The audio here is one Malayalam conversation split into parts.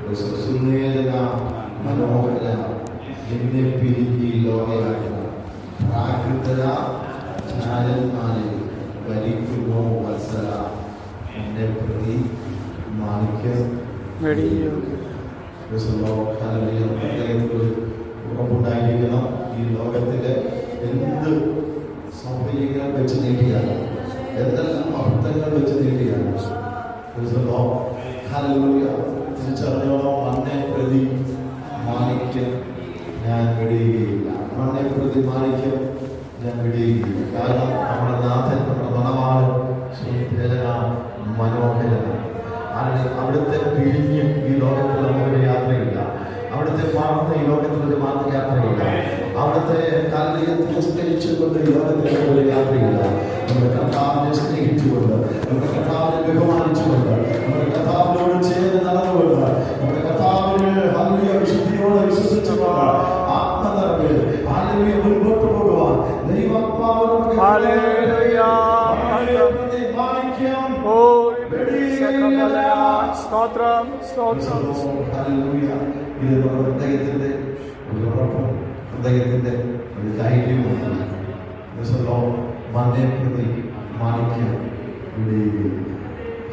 സുന്ദര മനോഹര എന്നെ പിരിഞ്ഞി ലോകയാത്ര പ്രാകൃതര ചാരന്മാരെ ഭരിക്കുന്നു വത്സല എന്നെ പ്രതി മാണിക്യം ഉറപ്പുണ്ടായിരിക്കണം. ഈ ലോകത്തിലെ എന്ത് സൗകര്യങ്ങൾ വെച്ച് നേടിയാണ്, എന്തെല്ലാം അർത്ഥങ്ങൾ വെച്ച് നേടിയാണ് തിരിച്ചറിഞ്ഞോളോ. മണ്ണെ പ്രതി മാണിക്യം ഞാൻ വിടുകയില്ല, മണ്ണെ പ്രതി മാണിക്യം ഞാൻ വിടുകയില്ല. കാരണം നമ്മുടെ നാഥൻ, നമ്മുടെ മണമാണ് മനോഹരനാണ്. അവിടുത്തെ പിരിഞ്ഞ് ഈ ലോകത്തിൽ നമുക്കൊരു യാത്രയില്ല, അവിടുത്തെ മറന്ന് ഈ ലോകത്തിൽ ഒരു യാത്രയില്ല, അവിടുത്തെ കാലിയെ തിരസ്കരിച്ചുകൊണ്ട് ഈ ലോകത്തിൽ ഒരു യാത്രയില്ല. നമ്മുടെ കർത്താവിനെ സ്നേഹിച്ചുകൊണ്ട്, നമ്മുടെ കർത്താവിനെ ബഹുമാനിച്ചുകൊണ്ട്, നമ്മുടെ കർത്താവിനോട് ചേർന്ന് നടന്നുകൊണ്ട്, നമ്മുടെ കർത്താവിന് ഹല്ലേലൂയ വിശുദ്ധിയോടെ വിശ്വസിച്ചുകൊണ്ട് ആത്മനിറവിൽ ഹല്ലേലൂയ മുൻപോട്ട് പോകുവാൻ ദൈവാത്മാവിനോട് ഹല്ലേലൂയ സ്തോത്രം സ്തോത്രം. ഇത് നമ്മുടെ ഹൃദയത്തിന്റെ ഒരു ഉറപ്പും ഹൃദയത്തിന്റെ ഒരു ധൈര്യവും മണ്ണെ പ്രതി മാണിക്യം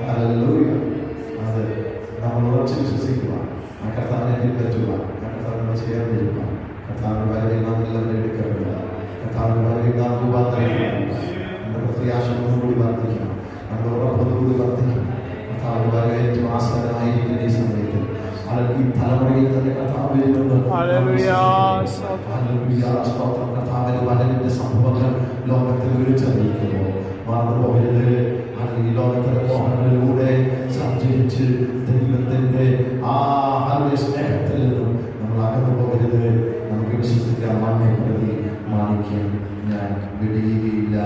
ഹല്ലേലൂയ. അത് നമ്മൾ ഉറച്ച് വിശ്വസിക്കുക, ആ കർത്താവിനെ പിൻപറ്റുക, ആ കർത്താവിനെ ചേർന്നിരിക്കുക, കർത്താവിന്റെ വരവിൽ നാം എല്ലാവരും എടുക്കപ്പെടുക, കർത്താവിന്റെ വരവിൽ നാം രൂപാന്തരപ്പെടുക. നമ്മുടെ പ്രത്യാശയോടുകൂടി വർദ്ധിക്കണം, നമ്മുടെ ഉറപ്പോടുകൂടി വർദ്ധിക്കണം. കർത്താവിന്റെ വരവ് ഏറ്റവും ആസ്വാദമായിരിക്കുന്ന ഈ സമയത്ത് ഈ തലമുറയിൽ തന്നെ കർത്താവിനെ കർത്താവിന്റെ വരവിന്റെ സംഭവങ്ങൾ ലോകത്തിൽ വിളിച്ചറിയിക്കുന്നു. മറന്നുപോകരുത്. ഈ ലോകത്തിലെ മോഹങ്ങളിലൂടെ സഞ്ചരിച്ച് ദൈവത്തിന്റെ ആ സ്നേഹത്തിൽ നിന്നും നമ്മൾ അകന്നു പോകരുത്. നമുക്ക് വിശ്വസിക്കാം, മണ്ണെ പ്രതി മാണിക്യം ഞാൻ വിടുകയില്ല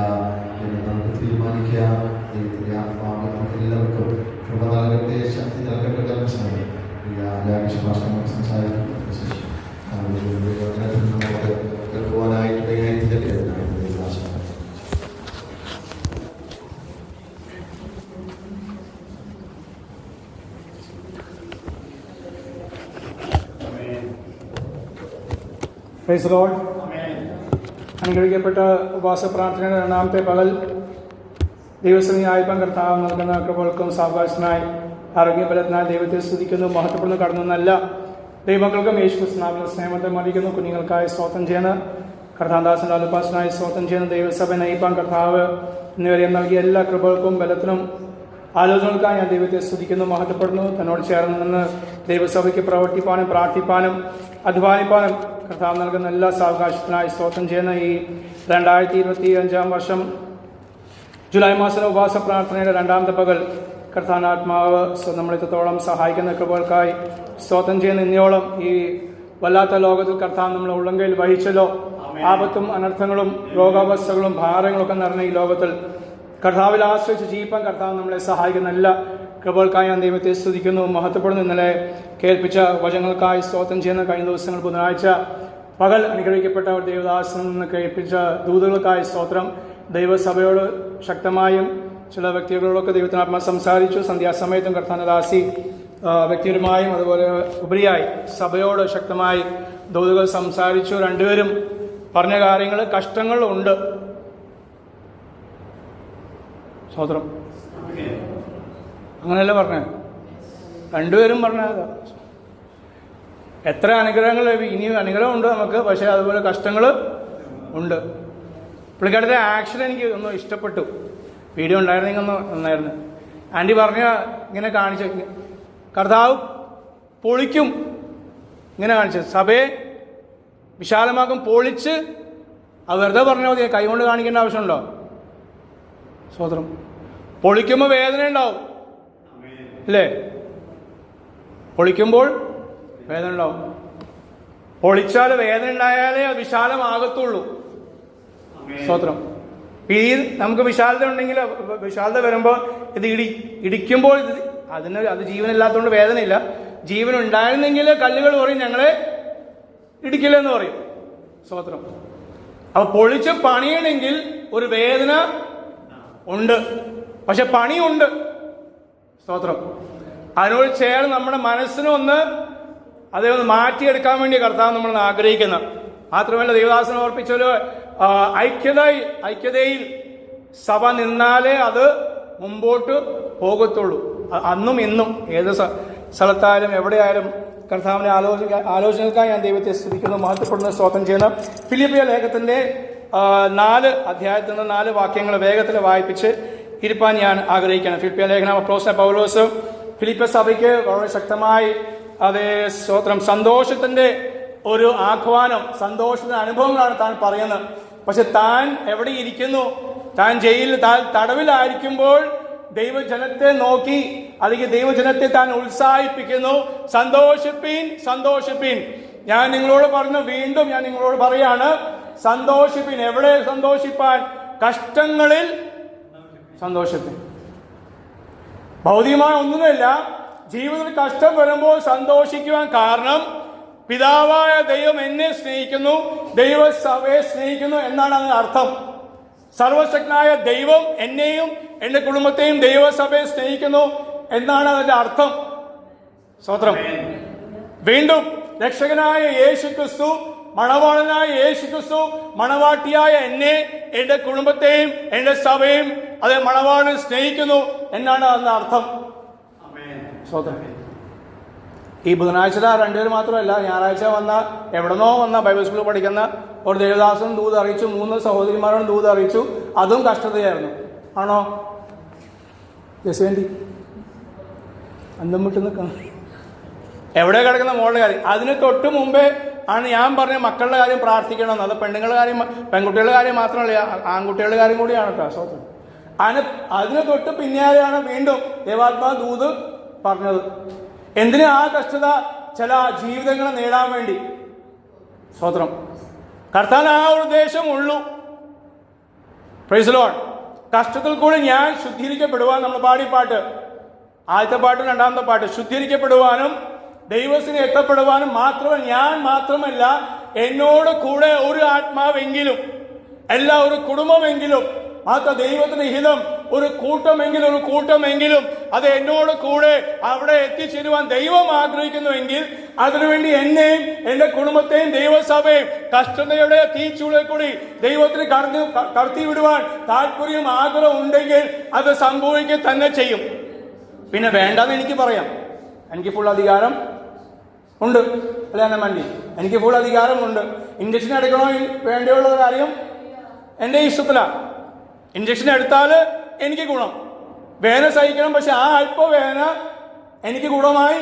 എന്ന് നമുക്ക് തീരുമാനിക്കാം. ദൈവത്തിന്റെ ആത്മാവ് നമുക്ക് എല്ലാവർക്കും കൃപ നൽകട്ടെ, ശക്തി നൽകട്ടെ. വിശ്വാസം സംസാരിക്കും കേൾക്കുവാനായിട്ട് പ്രൈസ് ലോർഡ്. അനുഗ്രഹിക്കപ്പെട്ട ഉപവാസ പ്രാർത്ഥനയുടെ രണ്ടാമത്തെ പകൽ ദൈവസമയായപ്പം കർത്താവ് നൽകുന്ന കൃപകൾക്കും സാവകാശനായി ആരോഗ്യബലത്തിനായി ദൈവത്തെ സ്തുതിക്കുന്നു, മഹത്വപ്പെടുന്നു. കടന്നല്ല ദൈവമക്കൾക്കും യേശുക്രിസ്തുവിന്റെ സ്നേഹത്തെ മറിക്കുന്നു. കുഞ്ഞുങ്ങൾക്കായി സ്തോത്രം ചെയ്യുന്ന കർത്താദാസന്റെ അലുപാസനായി സ്തോത്രം ചെയ്യുന്ന ദൈവസഭ നയിപ്പാൻ കർത്താവ് എന്നിവരെ നൽകിയ എല്ലാ കൃപകൾക്കും ബലത്തിനും ആലോചനകൾക്കായി ഞാൻ ദൈവത്തെ സ്തുതിക്കുന്നു, മഹത്വപ്പെടുന്നു. തന്നോട് ചേർന്ന് നിന്ന് ദൈവസഭയ്ക്ക് പ്രവർത്തിപ്പാനും പ്രാർത്ഥിപ്പാനും അധ്വാനിപ്പാനും കർത്താവ് നൽകുന്ന എല്ലാ സാവകാശത്തിനായി സ്തോത്രം ചെയ്യുന്ന ഈ 2025 വർഷം ജൂലൈ മാസം ഉപവാസ പ്രാർത്ഥനയുടെ രണ്ടാമത്തെ പകൽ കർത്താനാത്മാവ് നമ്മളിത്രത്തോളം സഹായിക്കുന്ന കൃപകൾക്കായി സ്തോത്രം ചെയ്യുന്ന ഇന്നയോളം ഈ വല്ലാത്ത ലോകത്തിൽ കർത്താവ് നമ്മളെ ഉള്ളങ്കയിൽ വഹിച്ചല്ലോ. ആപത്തും അനർത്ഥങ്ങളും രോഗാവസ്ഥകളും ഭാരങ്ങളൊക്കെ നിറഞ്ഞ ഈ ലോകത്തിൽ കർത്താവിൽ ആശ്രയിച്ച് ജീവിപ്പാൻ കർത്താവ് നമ്മളെ സഹായിക്കുന്ന എല്ലാ കൃപകൾക്കായി ഞാൻ ദൈവത്തെ സ്തുതിക്കുന്നു, മഹത്വപ്പെടുന്നു. ഇന്നലെ കേൾപ്പിച്ച വചനങ്ങൾക്കായി സ്തോത്രം ചെയ്യുന്ന കഴിഞ്ഞ ദിവസങ്ങൾ ബുധനാഴ്ച പകൽ അനുഗ്രഹിക്കപ്പെട്ട ദേവദാസനിൽ നിന്ന് കേൾപ്പിച്ച ദൂതുകൾക്കായി സ്തോത്രം. ദൈവസഭയോട് ശക്തമായും ചില വ്യക്തികളോടൊക്കെ ദൈവത്തിനാത്മാ സംസാരിച്ചു. സന്ധ്യാസമയത്തും കർത്താനദാസി വ്യക്തിപരമായും അതുപോലെ ഉപരിയായി സഭയോട് ശക്തമായി ദൂതുകൾ സംസാരിച്ചു. രണ്ടുപേരും പറഞ്ഞ കാര്യങ്ങൾ കഷ്ടങ്ങളുണ്ട്. സ്തോത്രം. അങ്ങനെയല്ല പറഞ്ഞത്, രണ്ടുപേരും പറഞ്ഞത്. എത്ര അനുഗ്രഹങ്ങൾ ഇനിയും അനുഗ്രഹമുണ്ട് നമുക്ക്, പക്ഷേ അതുപോലെ കഷ്ടങ്ങൾ ഉണ്ട്. പുള്ളിക്കാരുടെ ആക്ഷൻ എനിക്ക് ഒന്ന് ഇഷ്ടപ്പെട്ടു. വീഡിയോ ഉണ്ടായിരുന്നെങ്കിൽ ഒന്ന് നന്നായിരുന്നു. ആൻറ്റി പറഞ്ഞ ഇങ്ങനെ കാണിച്ച കർത്താവ് പൊളിക്കും, ഇങ്ങനെ കാണിച്ചത് സഭയെ വിശാലമാക്കും, പൊളിച്ച്. അത് വെറുതെ പറഞ്ഞാൽ മതി, കൈകൊണ്ട് കാണിക്കേണ്ട ആവശ്യമുണ്ടോ? സ്വതന്ത്രം. പൊളിക്കുമ്പോൾ വേദന ഉണ്ടാവും അല്ലേ? പൊളിക്കുമ്പോൾ വേദന ഉണ്ടാവും. പൊളിച്ചാൽ വേദന ഉണ്ടായാലേ അത് വിശാലമാകത്തുള്ളൂ. സ്തോത്രം. ഈ നമുക്ക് വിശാലത ഉണ്ടെങ്കിൽ, വിശാലത വരുമ്പോൾ ഇത് ഇടിക്കുമ്പോൾ അത് ജീവനില്ലാത്തതുകൊണ്ട് വേദനയില്ല. ജീവൻ ഉണ്ടായിരുന്നെങ്കിൽ കല്ലുകൾ പറയും ഞങ്ങളെ ഇടിക്കില്ലെന്ന് പറയും. സ്തോത്രം. അപ്പൊ പൊളിച്ച് പണിയണമെങ്കിൽ ഒരു വേദന ഉണ്ട്, പക്ഷെ പണിയുണ്ട്. സ്തോത്രം. അതിനോട് ചേർന്ന് നമ്മുടെ മനസ്സിനൊന്ന് അതേ ഒന്ന് മാറ്റിയെടുക്കാൻ വേണ്ടി കർത്താവ് നമ്മൾ ആഗ്രഹിക്കുന്നത്. മാത്രമല്ല ദൈവദാസൻ ഓർപ്പിച്ചൊരു ഐക്യതയിൽ സഭ നിന്നാലേ അത് മുമ്പോട്ട് പോകത്തുള്ളൂ. അന്നും ഇന്നും ഏത് സ്ഥലത്തായാലും എവിടെയായാലും കർത്താവിനെ ആലോചനകൾക്കായി ഞാൻ ദൈവത്തെ സ്തുതിക്കുന്നു, മഹത്വപ്പെടുന്ന സ്തോത്രം ചെയ്യുന്ന ഫിലിപ്പിയ ലേഖനത്തിന്റെ 4 അധ്യായത്തിൽ നിന്ന് 4 വാക്യങ്ങൾ വേഗത്തിൽ വായിപ്പിച്ച് ഇരിപ്പാൻ ഞാൻ ആഗ്രഹിക്കുകയാണ്. ഫിലിപ്പിയ ലേഖനം അപ്പോസ്തലൻ പൗലോസ് ഫിലിപ്പിയ സഭയ്ക്ക് വളരെ ശക്തമായി അതേ സ്തോത്രം സന്തോഷത്തിന്റെ ഒരു ആഹ്വാനം, സന്തോഷത്തിന്റെ അനുഭവങ്ങളാണ് താൻ പറയുന്നത്. പക്ഷെ താൻ എവിടെ ഇരിക്കുന്നു? താൻ ജയിലിൽ തടവിലായിരിക്കുമ്പോൾ ദൈവജനത്തെ നോക്കി അല്ലെങ്കിൽ ദൈവജനത്തെ താൻ ഉത്സാഹിപ്പിക്കുന്നു. സന്തോഷിപ്പീൻ. ഞാൻ നിങ്ങളോട് പറഞ്ഞു, വീണ്ടും ഞാൻ നിങ്ങളോട് പറയാണ്, സന്തോഷിപ്പീൻ. എവിടെ സന്തോഷിപ്പാൻ? കഷ്ടങ്ങളിൽ സന്തോഷിപ്പീൻ. ഭൗതികമായ ഒന്നുമില്ല, ജീവിതത്തിൽ കഷ്ടം വരുമ്പോൾ സന്തോഷിക്കുവാൻ കാരണം പിതാവായ ദൈവം എന്നെ സ്നേഹിക്കുന്നു, ദൈവസഭയെ സ്നേഹിക്കുന്നു എന്നാണ് അതിന് അർത്ഥം. സർവശക്തനായ ദൈവം എന്നെയും എന്റെ കുടുംബത്തെയും ദൈവസഭയെ സ്നേഹിക്കുന്നു എന്നാണ് അതിന്റെ അർത്ഥം. സ്തോത്രം. വീണ്ടും രക്ഷകനായ യേശുക്രിസ്തു, മണവാളനായ യേശുക്രിസ്തു മണവാട്ടിയായ എന്നെ, എന്റെ കുടുംബത്തെയും എന്റെ സഭയും അതേ മണവാളനെ സ്നേഹിക്കുന്നു എന്നാണ് അതിന്റെ അർത്ഥം. സ്തോത്രം. ഈ ബുധനാഴ്ച 2 പേര് മാത്രമല്ല, ഞായറാഴ്ച എവിടെന്നോ വന്ന ബൈബിൾ സ്കൂളിൽ പഠിക്കുന്ന ഒരു ദേവദാസൻ ദൂത് അറിയിച്ചു, 3 സഹോദരിമാരോട് ദൂത് അറിയിച്ചു. അതും കഷ്ടതയായിരുന്നു. ആണോ? ജസ്വേണ്ടി അന്തം വിട്ട് നിൽക്കണം. എവിടെ കിടക്കുന്ന മോളുടെ കാര്യം? അതിന് തൊട്ട് മുമ്പേ ആണ് ഞാൻ പറഞ്ഞ മക്കളുടെ കാര്യം പ്രാർത്ഥിക്കണമെന്ന്. അത് പെണ്ണുങ്ങളുടെ കാര്യം, പെൺകുട്ടികളുടെ കാര്യം മാത്രമല്ല, ആൺകുട്ടികളുടെ കാര്യം കൂടിയാണ് കേട്ടോ. സ്വന്തം അതിന് തൊട്ട് പിന്നാലെയാണ് വീണ്ടും ദൈവാത്മാ ദൂത് പറഞ്ഞത്. എന്തിനാ ആ കഷ്ടത? ചില ജീവിതങ്ങളെ നേടാൻ വേണ്ടി. സ്വതന്ത്രം. കർത്താവിന് ആ ഒരു ഉദ്ദേശമുള്ളൂ. Praise the lord. കഷ്ടത്തിൽ കൂടി ഞാൻ ശുദ്ധീകരിക്കപ്പെടുവാൻ, നമ്മൾ പാടി പാട്ട്, ആദ്യത്തെ പാട്ടും 2ാമത്തെ പാട്ട്, ശുദ്ധീകരിക്കപ്പെടുവാനും ദൈവത്തിന് എത്തപ്പെടുവാനും ഞാൻ മാത്രമല്ല, എന്നോട് കൂടെ ഒരു ആത്മാവെങ്കിലും, ഒരു കുടുംബമെങ്കിലും, മാത്രം ദൈവത്തിന് ഹിതം ഒരു കൂട്ടമെങ്കിലും അത് എന്നോട് കൂടെ അവിടെ എത്തിച്ചേരുവാൻ ദൈവം ആഗ്രഹിക്കുന്നുവെങ്കിൽ അതിനുവേണ്ടി എന്നെയും എന്റെ കുടുംബത്തെയും ദൈവസഭയും കഷ്ടതയുടെ തീച്ചൂളെ കൂടി ദൈവത്തിന് കടത്തി വിടുവാൻ താല്പര്യം, ആഗ്രഹം ഉണ്ടെങ്കിൽ അത് സംഭവിക്കുക തന്നെ ചെയ്യും. പിന്നെ വേണ്ടെന്ന് എനിക്ക് പറയാം. എനിക്ക് ഫുൾ അധികാരം ഉണ്ട്, അല്ലെ എന്നെ മണ്ടി? എനിക്ക് ഫുൾ അധികാരമുണ്ട്. ഇഞ്ചക്ഷൻ എടുക്കണോ വേണ്ടിയുള്ള കാര്യം എൻ്റെ ഇഷ്ടത്തിലാണ്. ഇഞ്ചക്ഷൻ എടുത്താൽ എനിക്ക് ഗുണം, വേദന സഹിക്കണം, പക്ഷെ ആ അല്പവേദന എനിക്ക് ഗുണമായി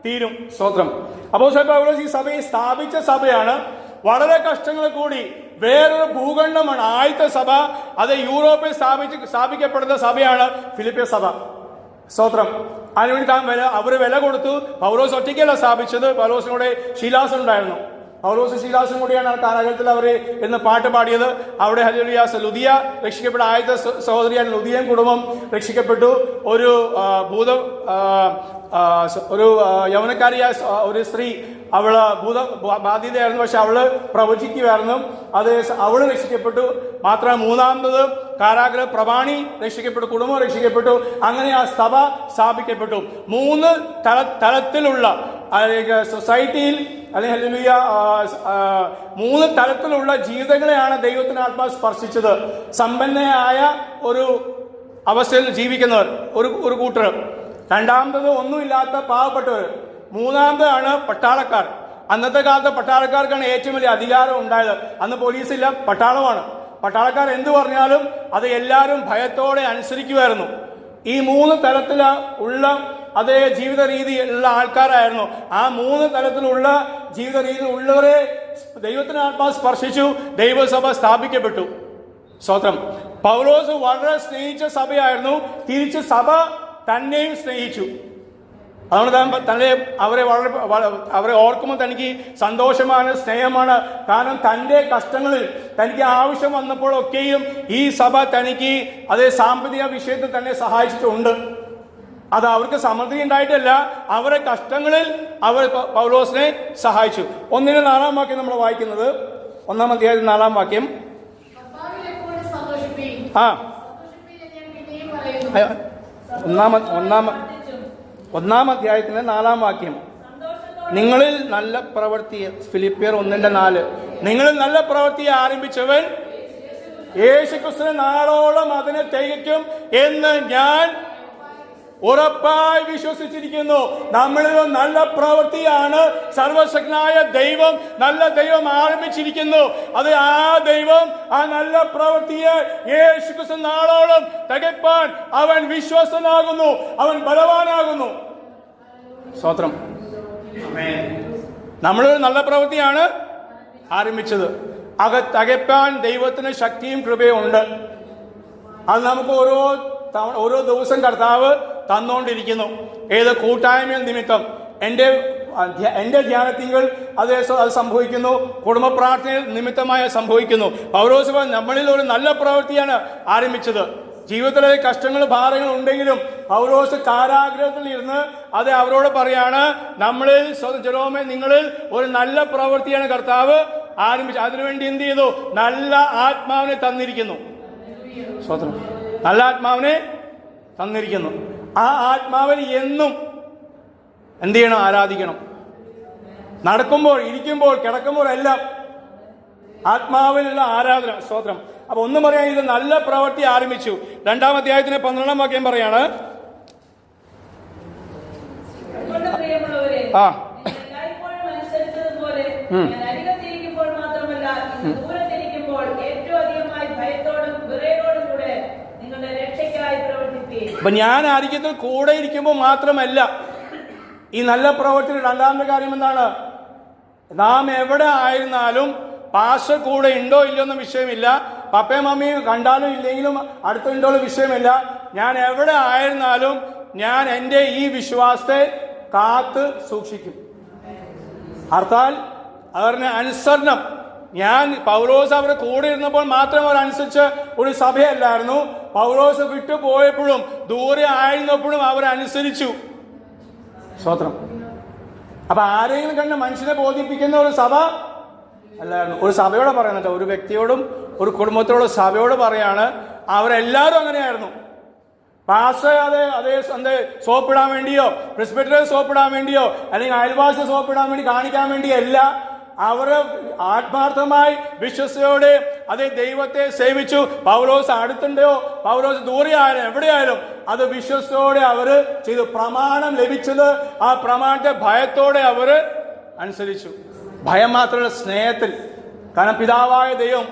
തീരും. സ്തോത്രം. അപ്പോസ്തലൻ പൗലോസ് ഈ സഭയെ സ്ഥാപിച്ച സഭയാണ്. വളരെ കഷ്ടങ്ങൾ കൂടി വേറൊരു ഭൂഖണ്ഡമാണ് ആദ്യത്തെ സഭ. അത് യൂറോപ്പിൽ സ്ഥാപിക്കപ്പെടുന്ന സഭയാണ് ഫിലിപ്പിയ സഭ. സ്തോത്രം. അതിനുവേണ്ടി അവർ വില കൊടുത്തു. പൗലോസ് ഒറ്റയ്ക്കല്ല സ്ഥാപിച്ചത്, പൗലോസിനൂടെ ശീലാസൻ ഉണ്ടായിരുന്നു. പൗലോസ് ശീലാസും കൂടിയാണ് ആ കാലഘട്ടത്തിൽ അവർ ഇന്ന് പാട്ട് പാടിയത്. അവിടെ ഹല്ലേലൂയ, ലുദിയ രക്ഷിക്കപ്പെട്ട ആദ്യത്തെ സഹോദരിയാണ്. ലുദിയൻ കുടുംബം രക്ഷിക്കപ്പെട്ടു. ഒരു യൗവനക്കാരിയായ ഒരു സ്ത്രീ, അവള് ബാധിതയായിരുന്നു, പക്ഷെ അവള് പ്രവചിക്കുമായിരുന്നു. അത് അവള് രക്ഷിക്കപ്പെട്ടു. മാത്രമല്ല 3ാമത് കാരാഗ്രഹ പ്രമാണി രക്ഷിക്കപ്പെട്ടു, കുടുംബം രക്ഷിക്കപ്പെട്ടു. അങ്ങനെ ആ സഭ സ്ഥാപിക്കപ്പെട്ടു. 3 തലത്തിലുള്ള സൊസൈറ്റിയിൽ അല്ലെങ്കിൽ ഹല്ലേലൂയ 3 തലത്തിലുള്ള ജീവിതങ്ങളെയാണ് ദൈവത്തിന് ആത്മാ സ്പർശിച്ചത്. സമ്പന്നയായ ഒരു അവസ്ഥയിൽ ജീവിക്കുന്നവർ ഒരു കൂട്ടർ, 2ാമത് ഒന്നുമില്ലാത്ത പാവപ്പെട്ടവർ, 3ാമതാണ് പട്ടാളക്കാർ. അന്നത്തെ കാലത്ത് പട്ടാളക്കാർക്കാണ് ഏറ്റവും വലിയ അധികാരം ഉണ്ടായത്. അന്ന് പോലീസില്ല, പട്ടാളമാണ്. പട്ടാളക്കാർ എന്തു പറഞ്ഞാലും അത് എല്ലാവരും ഭയത്തോടെ അനുസരിക്കുമായിരുന്നു. ഈ 3 തലത്തിൽ ഉള്ള അതേ ജീവിത രീതി ഉള്ള ആൾക്കാരായിരുന്നു. ആ 3 തലത്തിലുള്ള ജീവിത രീതി ഉള്ളവരെ ദൈവത്തിന് ആത്മാ സ്പർശിച്ചു. ദൈവസഭ സ്ഥാപിക്കപ്പെട്ടു. സ്തോത്രം. പൗലോസ് വളരെ സ്നേഹിച്ച സഭയായിരുന്നു. തിരിച്ച് സഭ തന്നെയും സ്നേഹിച്ചു. അതുകൊണ്ട് തന്നെ അവരെ ഓർക്കുമ്പോൾ തനിക്ക് സന്തോഷമാണ്, സ്നേഹമാണ്. കാരണം തൻ്റെ കഷ്ടങ്ങളിൽ തനിക്ക് ആവശ്യം വന്നപ്പോഴൊക്കെയും ഈ സഭ തനിക്ക് അതേ സാമ്പത്തിക വിഷയത്തിൽ തന്നെ സഹായിച്ചിട്ടുണ്ട്. അത് അവർക്ക് സമൃദ്ധി ഉണ്ടായിട്ടല്ല, അവരെ കഷ്ടങ്ങളിൽ അവർ പൗലോസിനെ സഹായിച്ചു. 1-4 വാക്യം നമ്മൾ വായിക്കുന്നത്, 1-ാം അധ്യായത്തിൽ 4-ാം വാക്യം. 1-ാം അധ്യായത്തിലെ 4-ാം വാക്യം. നിങ്ങളിൽ നല്ല പ്രവൃത്തി, ഫിലിപ്പിയർ 1:4, നിങ്ങളിൽ നല്ല പ്രവൃത്തിയെ ആരംഭിച്ചവൻ യേശുക്രിസ്തു നാളോളം അതിനെ തികയ്ക്കും എന്ന് ഞാൻ ഉറപ്പായി വിശ്വസിച്ചിരിക്കുന്നു. നമ്മളിൽ നല്ല പ്രവൃത്തിയാണ് സർവശക്തനായ ദൈവം, നല്ല ദൈവം ആരംഭിച്ചിരിക്കുന്നു. അത് ആ ദൈവം ആ നല്ല പ്രവൃത്തിയെ യേശുക്രിസ്തു നാളോളം തികപ്പാൻ അവൻ വിശ്വസ്തനാകുന്നു, അവൻ ബലവാനാകുന്നു. സ്തോത്രം. നമ്മളൊരു നല്ല പ്രവൃത്തിയാണ് ആരംഭിച്ചത്. തികപ്പാൻ ദൈവത്തിന് ശക്തിയും കൃപയും ഉണ്ട്. അത് നമുക്ക് ഓരോ ദിവസം കർത്താവ് തന്നുകൊണ്ടിരിക്കുന്നു. ഏത് കൂട്ടായ്മ നിമിത്തം എൻ്റെ ധ്യാനത്തിങ്കൾ അത് സംഭവിക്കുന്നു, കുടുംബ പ്രാർത്ഥന നിമിത്തമായി സംഭവിക്കുന്നു. പൗലോസ് നമ്മളിൽ ഒരു നല്ല പ്രവൃത്തിയാണ് ആരംഭിച്ചത്. ജീവിതത്തിലെ കഷ്ടങ്ങളും ഭാരങ്ങളും ഉണ്ടെങ്കിലും പൗലോസ് കാരാഗ്രഹത്തിൽ ഇരുന്ന് അത് അവരോട് പറയാണ്, നമ്മളിൽ ജെറോമേ നിങ്ങളിൽ ഒരു നല്ല പ്രവൃത്തിയാണ് കർത്താവ് ആരംഭിച്ചത്. അതിനുവേണ്ടി എന്ത് ചെയ്തു? നല്ല ആത്മാവിനെ തന്നിരിക്കുന്നു. സ്വതന്ത്രം. നല്ല ആത്മാവിനെ തന്നിരിക്കുന്നു. ആ ആത്മാവിനെ എന്നും എന്ത് ചെയ്യണം? ആരാധിക്കണം. നടക്കുമ്പോൾ, ഇരിക്കുമ്പോൾ, കിടക്കുമ്പോൾ എല്ലാം ആത്മാവിനുള്ള ആരാധന. സ്തോത്രം. അപ്പൊ ഒന്നും പറയാൻ, ഇത് നല്ല പ്രവൃത്തി ആരംഭിച്ചു. 2-ാം അധ്യായത്തിന് 12-ാം വാക്യം പറയാണ്, അപ്പൊ ഞാൻ ആയിരിക്കത്തിൽ കൂടെ ഇരിക്കുമ്പോൾ മാത്രമല്ല ഈ നല്ല പ്രവൃത്തി. 2-ാമത്തെ കാര്യം എന്താണ്? നാം എവിടെ ആയിരുന്നാലും പാസ്റ്റർ കൂടെ ഉണ്ടോ ഇല്ലയോ എന്ന വിഷയമില്ല, പപ്പയും മമ്മിയും കണ്ടാലും ഇല്ലെങ്കിലും അടുത്തുണ്ടോ വിഷയമില്ല. ഞാൻ എവിടെ ആയിരുന്നാലും ഞാൻ എൻ്റെ ഈ വിശ്വാസത്തെ കാത്ത് സൂക്ഷിക്കും. അർത്ഥാൽ അവരുടെ അനുസരണം. ഞാൻ പൗലോസ് അവരുടെ കൂടെ ഇരുന്നപ്പോൾ മാത്രം അവരനുസരിച്ച് ഒരു സഭയല്ലായിരുന്നു. പൗലോസ് വിട്ടുപോയപ്പോഴും ദൂരെ ആയിരുന്നപ്പോഴും അവരനുസരിച്ചു. സ്തോത്രം. അപ്പൊ ആരെങ്കിലും കണ്ട് മനുഷ്യനെ ബോധിപ്പിക്കുന്ന ഒരു സഭ അല്ലായിരുന്നു. ഒരു സഭയോട് പറയുന്നുണ്ട്, ഒരു വ്യക്തിയോടും ഒരു കുടുംബത്തോടും സഭയോട് പറയാണ്, അവരെല്ലാവരും അങ്ങനെയായിരുന്നു. പാസ്റ്റർ അതേ സോപ്പിടാൻ വേണ്ടിയോ, പ്രിസ്ബിറ്ററെ സോപ്പിടാൻ വേണ്ടിയോ, അല്ലെങ്കിൽ അയൽവാസി സോപ്പിടാൻ വേണ്ടി കാണിക്കാൻ വേണ്ടിയല്ല. അവർ ആത്മാർത്ഥമായി വിശ്വസയോടെ അതേ ദൈവത്തെ സേവിച്ചു. പൗലോസ് അടുത്തുണ്ടോ, പൗലോസ് ദൂരെ ആയാലും എവിടെയായാലും അത് വിശ്വസയോടെ അവര് ചെയ്തു. പ്രമാണം ലഭിച്ചത് ആ പ്രമാണത്തെ ഭയത്തോടെ അവര് അനുസരിച്ചു. ഭയം മാത്രമല്ല, സ്നേഹത്തിൽ. കാരണം പിതാവായ ദൈവം,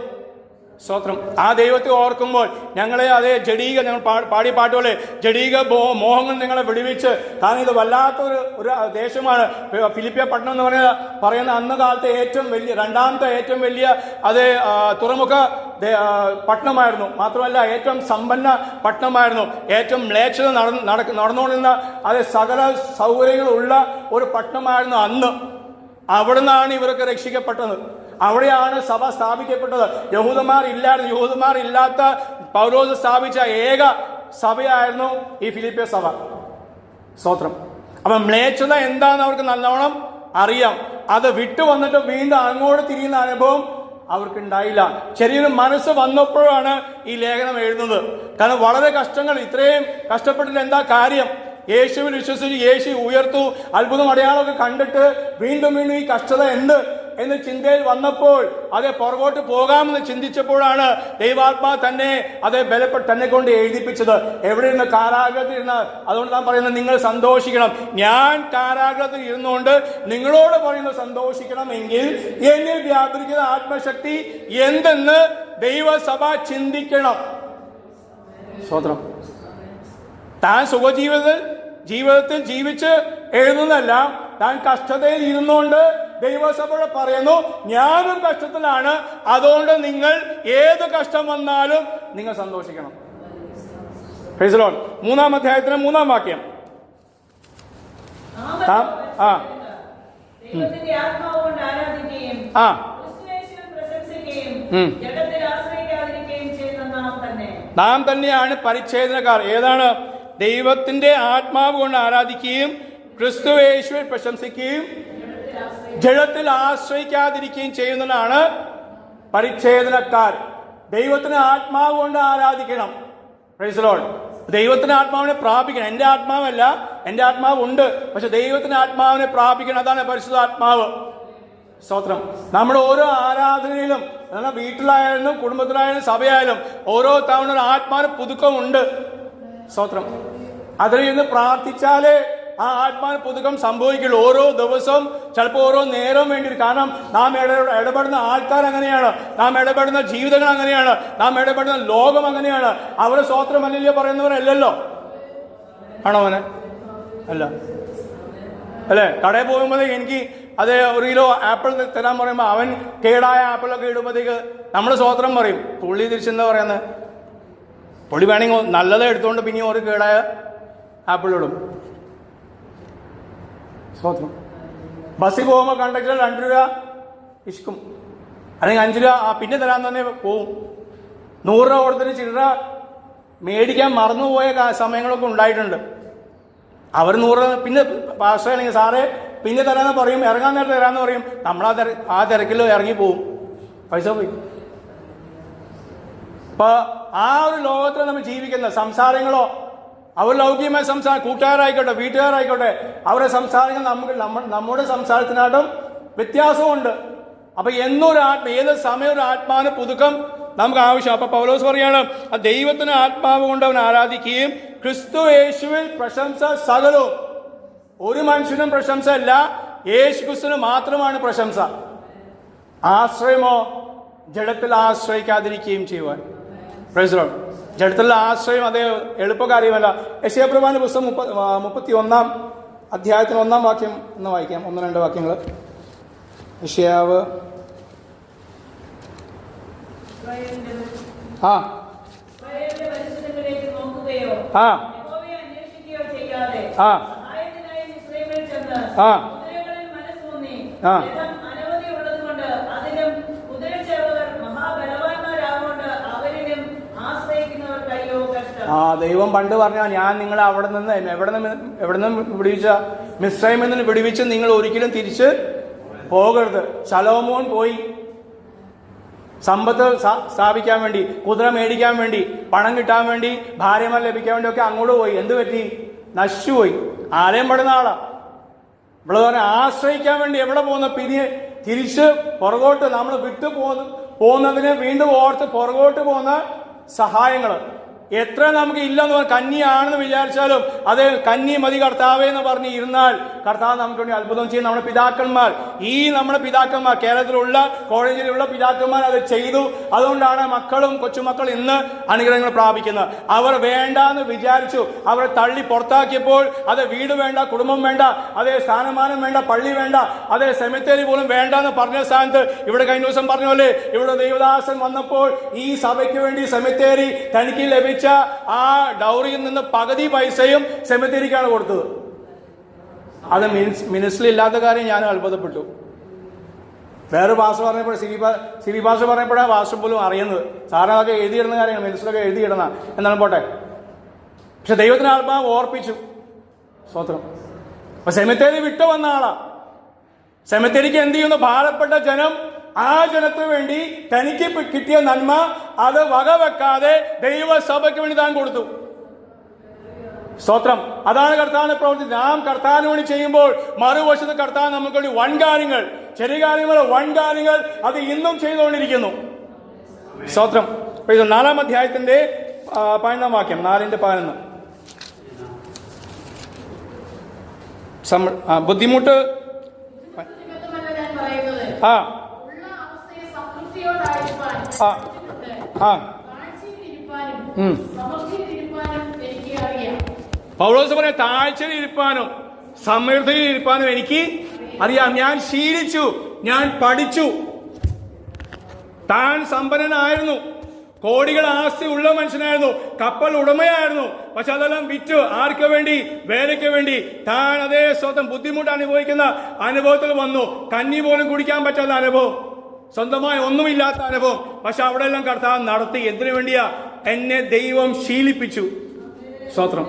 സ്തോത്രം, ആ ദൈവത്തെ ഓർക്കുമ്പോൾ ഞങ്ങളെ അതേ ജഡീക, ഞങ്ങൾ പാടിയ പാട്ടുകളെ ജഡീക മോഹങ്ങൾ നിങ്ങളെ വിടുവിച്ച്. കാരണം ഇത് വല്ലാത്തൊരു ദേശമാണ് ഫിലിപ്പിയ പട്ടണം എന്ന് പറയുന്ന അന്ന് കാലത്തെ ഏറ്റവും വലിയ, 2-ാമത്തെ ഏറ്റവും വലിയ അതേ തുറമുഖ പട്ടണമായിരുന്നു. മാത്രമല്ല ഏറ്റവും സമ്പന്ന പട്ടണമായിരുന്നു. ഏറ്റവും മ്ലേച്ഛത നടന്നുകൊണ്ടിരുന്ന അതേ സകല സൗകര്യങ്ങളുള്ള ഒരു പട്ടണമായിരുന്നു അന്ന്. അവിടുന്നാണ് ഇവരൊക്കെ രക്ഷിക്കപ്പെട്ടത്. അവിടെയാണ് സഭ സ്ഥാപിക്കപ്പെട്ടത്. യഹൂദന്മാരില്ലാത്ത പൗലോസ് സ്ഥാപിച്ച ഏക സഭയായിരുന്നു ഈ ഫിലിപ്പിയ സഭ. സ്തോത്രം. അപ്പൊ മ്ലേച്ഛത എന്താണെന്ന് അവർക്ക് നല്ലോണം അറിയാം. അത് വിട്ടു വന്നിട്ട് വീണ്ടും അങ്ങോട്ട് തിരിയുന്ന അനുഭവം അവർക്കുണ്ടായില്ല. ചെറിയൊരു മനസ്സ് വന്നപ്പോഴാണ് ഈ ലേഖനം എഴുതുന്നത്. കാരണം വളരെ കഷ്ടങ്ങൾ, ഇത്രയും കഷ്ടപ്പെട്ടിട്ട് എന്താ കാര്യം? യേശുവിൽ വിശ്വസിച്ച് യേശു ഉയർത്തു, അത്ഭുതം അടയാളമൊക്കെ കണ്ടിട്ട് വീണ്ടും വീണ്ടും ഈ കഷ്ടത എന്ത് എന്ന് ചിന്തയിൽ വന്നപ്പോൾ അതേ പുറകോട്ട് പോകാമെന്ന് ചിന്തിച്ചപ്പോഴാണ് ദൈവാത്മാ തന്നെ തന്നെ കൊണ്ട് എഴുതിപ്പിച്ചത്. എവിടെ ഇരുന്ന്? കാരാഗ്രഹത്തിൽ ഇരുന്ന്. അതുകൊണ്ട് ഞാൻ പറയുന്നത്, നിങ്ങൾ സന്തോഷിക്കണം. ഞാൻ കാരാഗ്രഹത്തിൽ ഇരുന്നുകൊണ്ട് നിങ്ങളോട് പറയുന്നത് സന്തോഷിക്കണം എങ്കിൽ എന്നിൽ വ്യാപരിക്കുന്ന ആത്മശക്തി എന്തെന്ന് ദൈവസഭ ചിന്തിക്കണം. സ്തോത്രം. താൻ ജീവിതത്തിൽ ജീവിച്ച് എഴുതുന്നതല്ല, താൻ കഷ്ടതയിൽ ഇരുന്നുകൊണ്ട് ദൈവസഭ പറയുന്നു, ഞാനും കഷ്ടത്തിലാണ്, അതുകൊണ്ട് നിങ്ങൾ ഏത് കഷ്ടം വന്നാലും നിങ്ങൾ സന്തോഷിക്കണം. Praise the lord. 3-ാം അധ്യായത്തിന് 3-ാം വാക്യം. നാം തന്നെയാണ് പരിച്ഛേദനക്കാർ. ഏതാണ്? ദൈവത്തിന്റെ ആത്മാവ് കൊണ്ട് ആരാധിക്കുകയും ക്രിസ്തുയേശുവിൽ പ്രശംസിക്കുകയും ജഡത്തിൽ ആശ്രയിക്കാതിരിക്കുകയും ചെയ്യുന്നതാണ് പരിച്ഛേദനക്കാർ. ദൈവത്തിന് ആത്മാവ് കൊണ്ട് ആരാധിക്കണം. Praise the lord. ദൈവത്തിന്റെ ആത്മാവിനെ പ്രാപിക്കണം. എൻ്റെ ആത്മാവല്ല, എൻ്റെ ആത്മാവ് ഉണ്ട്, പക്ഷെ ദൈവത്തിന്റെ ആത്മാവിനെ പ്രാപിക്കണം. അതാണ് പരിശുദ്ധാത്മാവ്. സ്തോത്രം. നമ്മുടെ ഓരോ ആരാധനയിലും, വീട്ടിലായാലും കുടുംബത്തിലായാലും സഭയായാലും ഓരോ തവണ ഒരു ആത്മാവിന് പുതുക്കമുണ്ട്. സ്തോത്രം. അതിൽ നിന്ന് പ്രാർത്ഥിച്ചാലേ ആ ആത്മാവിന് പുതുക്കം സംഭവിക്കുള്ളൂ. ഓരോ ദിവസവും, ചിലപ്പോൾ ഓരോ നേരവും വേണ്ടി. കാരണം നാം ഇടപെടുന്ന ആൾക്കാർ അങ്ങനെയാണ്, നാം ഇടപെടുന്ന ജീവിതങ്ങൾ അങ്ങനെയാണ്, നാം ഇടപെടുന്ന ലോകം അങ്ങനെയാണ്. അവർ സ്തോത്രമല്ലല്ലോ പറയുന്നവരല്ലല്ലോ. ആണോ അവനെ? അല്ല അല്ലേ? കടയിൽ പോകുമ്പോഴത്തേക്ക് എനിക്ക് അത് 1 കിലോ ആപ്പിൾ തരാൻ പറയുമ്പോൾ അവൻ കേടായ ആപ്പിളൊക്കെ ഇടുമ്പോഴത്തേക്ക് നമ്മൾ സ്തോത്രം പറയും. പുള്ളി തിരിച്ചെന്താ പറയുന്നത്? പുള്ളി വേണമെങ്കിൽ നല്ലത് എടുത്തുകൊണ്ട് പിന്നെ ഒരു കേടായ ആപ്പിൾ ഇടും. സ്തോത്രം. ബസ്സിൽ പോകുമ്പോൾ കണ്ടക്ടർ 2 രൂപ ഇഷ്കും, അല്ലെങ്കിൽ 5 രൂപ പിന്നെ തരാൻ തന്നെ പോവും. 100 രൂപ കൊടുത്തിട്ട് ചില്ലറ മേടിക്കാൻ മറന്നുപോയ സമയങ്ങളൊക്കെ ഉണ്ടായിട്ടുണ്ട്. അവർ 100 രൂപ പിന്നെ പാസ് അല്ലെങ്കിൽ സാറേ പിന്നെ തരാമെന്ന് പറയും, ഇറങ്ങാൻ നേരത്തെ തരാമെന്ന് പറയും. നമ്മൾ ആ തിരക്കിൽ ഇറങ്ങി പോവും, പൈസ പോയി. അപ്പൊ ആ ഒരു ലോകത്തിൽ നമ്മൾ ജീവിക്കുന്ന സംസാരങ്ങളോ, അവർ ലൗകികമായ സംസാരം, കൂട്ടുകാരായിക്കോട്ടെ വീട്ടുകാരായിക്കോട്ടെ, അവരുടെ സംസാരങ്ങൾ നമ്മുടെ സംസാരത്തിനായിട്ടും വ്യത്യാസമുണ്ട്. അപ്പൊ ഏത് സമയം ഒരു ആത്മാവിന് പുതുക്കം നമുക്ക് ആവശ്യം. അപ്പൊ പൗലോസ് പറയാണ്, ആ ദൈവത്തിന് ആത്മാവ് കൊണ്ട് അവൻ ആരാധിക്കുകയും ക്രിസ്തു യേശുവിൽ പ്രശംസ സകലവും. ഒരു മനുഷ്യനും പ്രശംസ അല്ല, യേശു ക്രിസ്തുവിന് മാത്രമാണ് പ്രശംസ. ആശ്രയമോ ജഡത്തിൽ ആശ്രയിക്കാതിരിക്കുകയും ചെയ്യുവാൻ. Price the Lord. ജഡത്തിലുള്ള ആശ്രയം അതേ എളുപ്പകാര്യമല്ല. യെശയ്യാപ്രവാചകന്റെ പുസ്തകം 31 അധ്യായത്തിന് 1 വാക്യം എന്ന് വായിക്കാം. 1-2 വാക്യങ്ങൾ. യെശയ്യാവ് ആ ആ ആ ആ ആ ദൈവം പണ്ട് പറഞ്ഞ, ഞാൻ നിങ്ങളെ എവിടെ നിന്ന് വിടുവിച്ച മിസ്രൈമിൽ നിന്ന് വിടുവിച്ച് നിങ്ങൾ ഒരിക്കലും തിരിച്ച് പോകരുത്. ശലോമോൻ പോയി സമ്പത്ത് സ്ഥാപിക്കാൻ വേണ്ടി, കുതിര മേടിക്കാൻ വേണ്ടി, പണം കിട്ടാൻ വേണ്ടി, ഭാര്യമാർ ലഭിക്കാൻ വേണ്ടി ഒക്കെ അങ്ങോട്ട് പോയി. എന്ത് പറ്റി? നശിച്ചുപോയി. ആലയം പെടുന്ന ആളാ. ഇവിടെ പറഞ്ഞാൽ ആശ്രയിക്കാൻ വേണ്ടി എവിടെ പോകുന്ന തിരിച്ച് പുറകോട്ട് നമ്മൾ വിട്ടു പോകുന്നതിന് വീണ്ടും ഓർത്ത് പുറകോട്ട് പോകുന്ന സഹായങ്ങൾ എത്ര നമുക്ക് ഇല്ലെന്ന് പറഞ്ഞാൽ, കന്നിയാണെന്ന് വിചാരിച്ചാലും അത് കന്നി മതി കർത്താവേ എന്ന് പറഞ്ഞ് ഇരുന്നാൽ കർത്താവ് നമുക്ക് വേണ്ടി അത്ഭുതം ചെയ്യും. നമ്മുടെ പിതാക്കന്മാർ കേരളത്തിലുള്ള കോളേജിലുള്ള പിതാക്കന്മാർ അത് ചെയ്തു. അതുകൊണ്ടാണ് മക്കളും കൊച്ചുമക്കൾ ഇന്ന് അനുഗ്രഹങ്ങൾ പ്രാപിക്കുന്നത്. അവർ വേണ്ടാന്ന് വിചാരിച്ചു, അവരെ തള്ളി പുറത്താക്കിയപ്പോൾ അത് വീട് വേണ്ട, കുടുംബം വേണ്ട, അതേ സ്ഥാനമാനം വേണ്ട, പള്ളി വേണ്ട, അതേ സെമിത്തേരി പോലും വേണ്ടെന്ന് പറഞ്ഞ സ്ഥാനത്ത് ഇവിടെ കഴിഞ്ഞ ദിവസം പറഞ്ഞ പോലെ ഇവിടെ ദൈവദാസൻ വന്നപ്പോൾ ഈ സഭയ്ക്ക് വേണ്ടി സെമിത്തേരി തനിക്ക് ലഭിച്ച ആ ഡൗറിയിൽ നിന്ന് പകുതി പൈസയും സെമിത്തേരിക്കാണ് കൊടുത്തത്. അത് മിനിസ്റ്ററിൽ ഇല്ലാത്ത കാര്യം ഞാൻ അത്ഭുതപ്പെട്ടു. വേറെ ഭാഷ പറഞ്ഞപ്പോൾ സിരി ഭാഷ പറഞ്ഞപ്പോഴാണ് ഭാഷ പോലും അറിയുന്നത്. സാറിന് അതൊക്കെ എഴുതിയിടുന്ന കാര്യങ്ങൾ മിനിസ്റ്ററൊക്കെ എഴുതിയിടുന്ന എന്നാണ് പോട്ടെ. പക്ഷെ ദൈവത്തിന് ആത്മാവ് ഓർപ്പിച്ചു. സ്തോത്രം. അപ്പൊ സെമിത്തേരി വിട്ടു വന്ന ആളാ. സെമിത്തേരിക്ക് എന്ത് ചെയ്യുന്നു? ഭാരപ്പെട്ട ജനം ആ ജനത്തിന് വേണ്ടി തനിക്ക് കിട്ടിയ നന്മ അത് വകവെക്കാതെ ദൈവസഭയ്ക്ക് വേണ്ടി താൻ കൊടുത്തു. സ്തോത്രം. അതാണ് കർത്താവിന്റെ പ്രവൃത്തി. നാം കർത്താവിന് വേണ്ടി ചെയ്യുമ്പോൾ മറുവശത്ത് കർത്താവ് നമുക്ക് വേണ്ടി വൻ കാര്യങ്ങൾ, ചെറിയ കാര്യങ്ങൾ, വൻ കാര്യങ്ങൾ അത് ഇന്നും ചെയ്തുകൊണ്ടിരിക്കുന്നു. സ്തോത്രം. 4-ാം അധ്യായത്തിന്റെ 11-ാം വാക്യം, 4:11. ബുദ്ധിമുട്ട് ആ പൗലോസ് പറയാം, താഴ്ചയിൽ ഇരിപ്പാനും സമൃദ്ധിയിൽ ഇരിപ്പാനും എനിക്ക് അറിയാം. ഞാൻ ശീലിച്ചു, ഞാൻ പഠിച്ചു. താൻ സമ്പന്നനായിരുന്നു, കോടികൾ ആസ്തി ഉള്ള മനുഷ്യനായിരുന്നു, കപ്പൽ ഉടമയായിരുന്നു. പക്ഷെ അതെല്ലാം വിറ്റു ആർക്ക് വേണ്ടി? വേലയ്ക്ക് വേണ്ടി. താൻ അതേ സ്വന്തം ബുദ്ധിമുട്ട് അനുഭവിക്കുന്ന അനുഭവത്തിൽ വന്നു. കഞ്ഞി പോലും കുടിക്കാൻ പറ്റാത്ത അനുഭവം, സ്വന്തമായി ഒന്നുമില്ലാത്ത അനുഭവം. പക്ഷെ അവിടെ എല്ലാം കർത്താവ് നടത്തി. എന്തിനു വേണ്ടിയാ? എന്നെ ദൈവം ശീലിപ്പിച്ചു. സ്തോത്രം.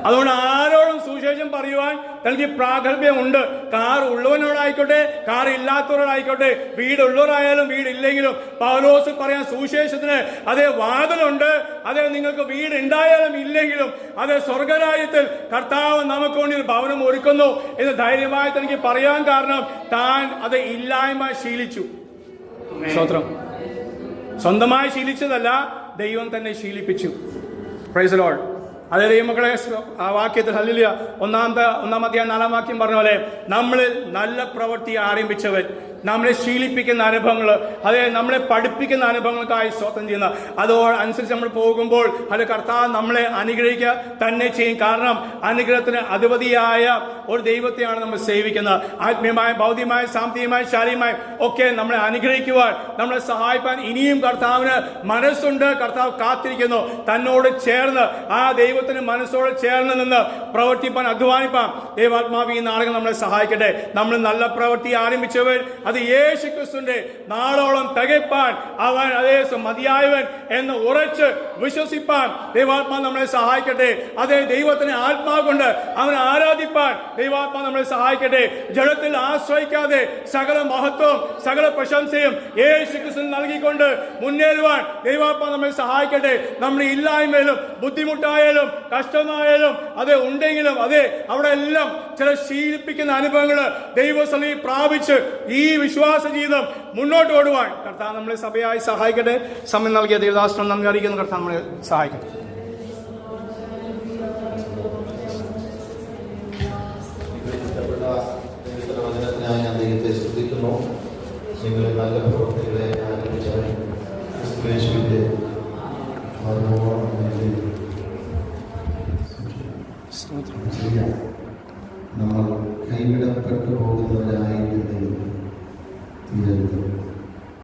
അതുകൊണ്ട് ആരോടും സുവിശേഷം പറയുവാൻ തനിക്ക് പ്രാഗൽഭ്യമുണ്ട്. കാർ ഉള്ളവനോടായിക്കോട്ടെ, കാർ ഇല്ലാത്തവരോടായിക്കോട്ടെ, വീടുള്ളവരായാലും വീടില്ലെങ്കിലും പൗലോസ് പറയാൻ സുവിശേഷത്തിന് അതേ വാതിലുണ്ട്. അതേ നിങ്ങൾക്ക് വീട് ഉണ്ടായാലും ഇല്ലെങ്കിലും അതേ സ്വർഗരാജ്യത്തിൽ കർത്താവ് നമുക്ക് വേണ്ടി ഒരു ഭവനം ഒരുക്കുന്നു എന്ന് ധൈര്യമായി തനിക്ക് പറയാൻ കാരണം താൻ അത് ഇല്ലായ്മ ശീലിച്ചു. സ്തോത്രം. സ്വന്തമായി ശീലിച്ചതല്ല, ദൈവം തന്നെ ശീലിപ്പിച്ചു. Price the Lord. അതേ ദൈവമക്കളെ, ആ വാക്യത്തിൽ ഹല്ലേലൂയ 1-ാം അധ്യായം 4-ാം വാക്യം പറഞ്ഞ പോലെ നമ്മളിൽ നല്ല പ്രവൃത്തി ആരംഭിച്ചവൻ നമ്മളെ ശീലിപ്പിക്കുന്ന അനുഭവങ്ങൾ, അതെ നമ്മളെ പഠിപ്പിക്കുന്ന അനുഭവങ്ങൾക്കായി സ്തോത്രം ചെയ്യുന്ന അതോടനുസരിച്ച് നമ്മൾ പോകുമ്പോൾ അത് കർത്താവ് നമ്മളെ അനുഗ്രഹിക്കുക തന്നെ ചെയ്യും. കാരണം അനുഗ്രഹത്തിന് അധിപതിയായ ഒരു ദൈവത്തെയാണ് നമ്മൾ സേവിക്കുന്നത്. ആത്മീയമായ, ഭൗതികമായ, സാമ്പത്തികമായ, ശാരീരികമായ ഒക്കെ നമ്മളെ അനുഗ്രഹിക്കുവാൻ, നമ്മളെ സഹായിപ്പാൻ ഇനിയും കർത്താവിന് മനസ്സുണ്ട്. കർത്താവ് കാത്തിരിക്കുന്നു. തന്നോട് ചേർന്ന് ആ ദൈവത്തിന് മനസ്സോട് ചേർന്ന് നിന്ന് പ്രവർത്തിപ്പാൻ, അധ്വാനിപ്പാൻ ദൈവാത്മാവ് ഈ നാളുകൾ നമ്മളെ സഹായിക്കട്ടെ. നമ്മൾ നല്ല പ്രവൃത്തി ആരംഭിച്ചവർ അത് യേശു ക്രിസ്തുവിന്റെ നാളോളം തികപ്പാൻ അവൻ അതേ മതിയായവൻ എന്ന് ഉറച്ച് വിശ്വസിപ്പാൻ ദൈവാത്മാവ് നമ്മളെ സഹായിക്കട്ടെ. അതേ ദൈവത്തിന് ആത്മാവ് കൊണ്ട് അവനെ ആരാധിപ്പാൻ ദൈവാത്മാവ് നമ്മളെ സഹായിക്കട്ടെ. ജഡത്തിൽ ആശ്രയിക്കാതെ സകല മഹത്വവും സകല പ്രശംസയും യേശു ക്രിസ്തു നൽകിക്കൊണ്ട് മുന്നേറുവാൻ ദൈവാത്മാവ് നമ്മളെ സഹായിക്കട്ടെ. നമ്മുടെ ഇല്ലായ്മയിലും ബുദ്ധിമുട്ടായാലും കഷ്ടമായാലും അതേ ഉണ്ടെങ്കിലും അതേ അവിടെ എല്ലാം ചില ശീലിപ്പിക്കുന്ന അനുഭവങ്ങൾ ദൈവസന്നിധി പ്രാപിച്ച് ഈ വിശ്വാസ ജീവിതം മുന്നോട്ട് ഓടുവാൻ കർത്താവ് നമ്മളെ സഭയായി സഹായിക്കട്ടെ. സമയം നൽകിയ ദേവദാസനം നന്ദി അറിയിക്കുന്ന കർത്താവ് നമ്മളെ സഹായിക്കട്ടെ. ഞാൻ ദൈവത്തെ സ്തുതിക്കുന്നു. നിങ്ങളെ നല്ല പ്രവൃത്തികളെ ആരംഭിച്ചവൻ യേശുവിന്റെ നമ്മൾ കൈവിടപ്പെട്ടു പോകുന്നവരായി തീരരുത്.